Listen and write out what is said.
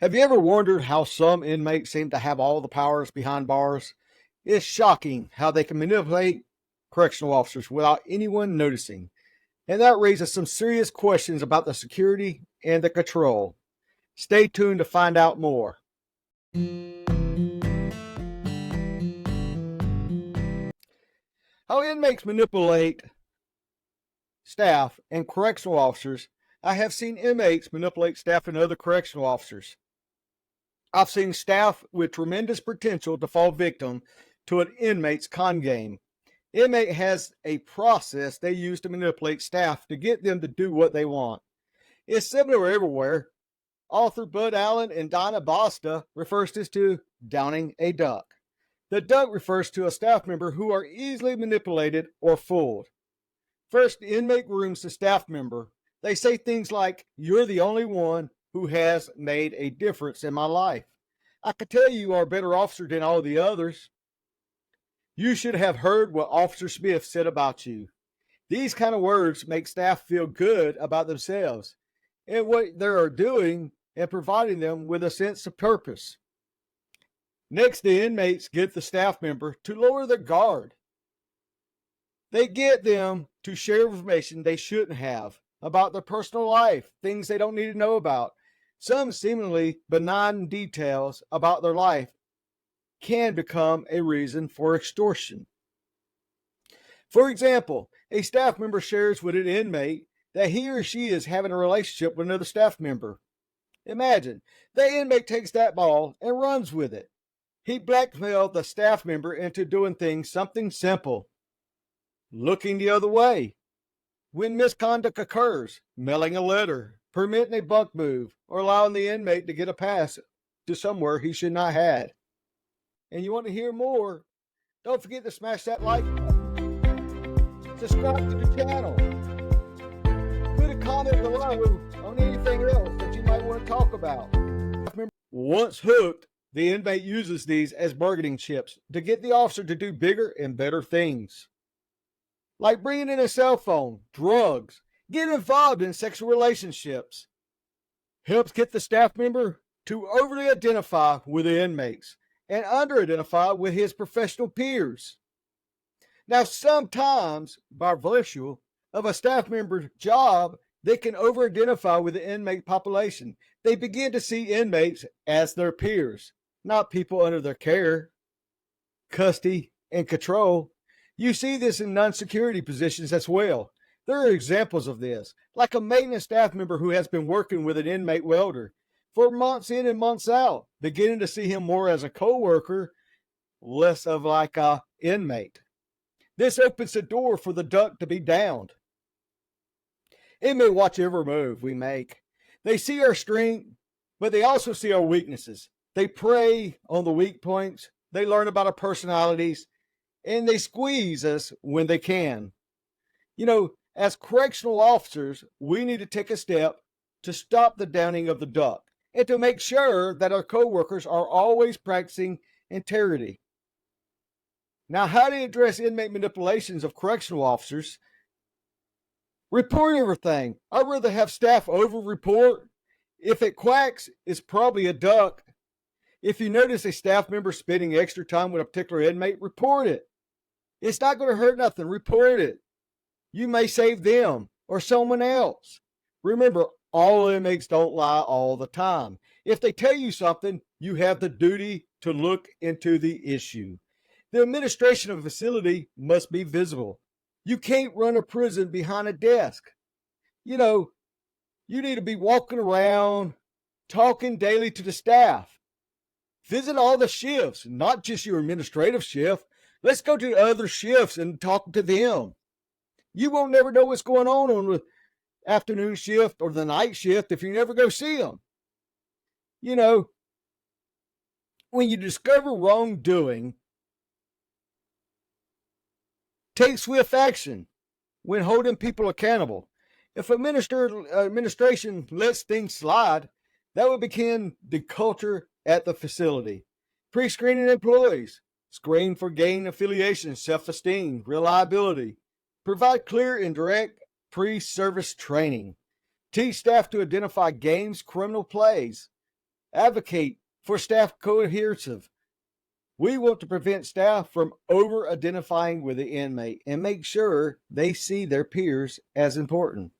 Have you ever wondered how some inmates seem to have all the powers behind bars? It's shocking how they can manipulate correctional officers without anyone noticing. And that raises some serious questions about the security and the control. Stay tuned to find out more. How inmates manipulate staff and correctional officers. I have seen inmates manipulate staff and other correctional officers. I've seen staff with tremendous potential to fall victim to an inmate's con game. Inmate has a process they use to manipulate staff to get them to do what they want. It's similar everywhere. Author Bud Allen and Donna Basta refers this to downing a duck. The duck refers to a staff member who are easily manipulated or fooled. First, the inmate grooms the staff member. They say things like, "You're the only one who has made a difference in my life. I could tell you are a better officer than all the others. You should have heard what Officer Smith said about you." These kind of words make staff feel good about themselves and what they are doing and providing them with a sense of purpose. Next, the inmates get the staff member to lower their guard. They get them to share information they shouldn't have about their personal life, things they don't need to know about. Some seemingly benign details about their life can become a reason for extortion. For example, a staff member shares with an inmate that he or she is having a relationship with another staff member. Imagine, the inmate takes that ball and runs with it. He blackmailed the staff member into doing something simple. Looking the other way. When misconduct occurs, mailing a letter, permitting a bunk move, or allowing the inmate to get a pass to somewhere he should not have. And you want to hear more? Don't forget to smash that like button. Subscribe to the channel. Put a comment below on anything else that you might want to talk about. Once hooked, the inmate uses these as bargaining chips to get the officer to do bigger and better things. Like bringing in a cell phone, drugs, getting involved in sexual relationships. Helps get the staff member to overly identify with the inmates and under-identify with his professional peers. Now, sometimes, by virtue of a staff member's job, they can over-identify with the inmate population. They begin to see inmates as their peers, not people under their care, custody, and control. You see this in non-security positions as well. There are examples of this, like a maintenance staff member who has been working with an inmate welder for months in and months out, beginning to see him more as a co-worker, less of like a inmate. This opens the door for the duck to be downed. Inmates watch every move we make. They see our strength, but they also see our weaknesses. They prey on the weak points. They learn about our personalities, and they squeeze us when they can. You know, as correctional officers, we need to take a step to stop the downing of the duck and to make sure that our co-workers are always practicing integrity. Now, how to address inmate manipulations of correctional officers? Report everything. I'd rather have staff over-report. If it quacks, it's probably a duck. If you notice a staff member spending extra time with a particular inmate, report it. It's not going to hurt nothing. Report it. You may save them or someone else. Remember, all inmates don't lie all the time. If they tell you something, you have the duty to look into the issue. The administration of a facility must be visible. You can't run a prison behind a desk. You know, you need to be walking around, talking daily to the staff. Visit all the shifts, not just your administrative shift. Let's go to other shifts and talk to them. You won't never know what's going on the afternoon shift or the night shift if you never go see them. You know, when you discover wrongdoing, take swift action when holding people accountable. If administration lets things slide, that would begin the culture at the facility. Pre-screening employees, screen for gang affiliation, self-esteem, reliability. Provide clear and direct pre-service training. Teach staff to identify games, criminal plays, Advocate for staff cohesive. We want to prevent staff from over identifying with the inmate and make sure they see their peers as important.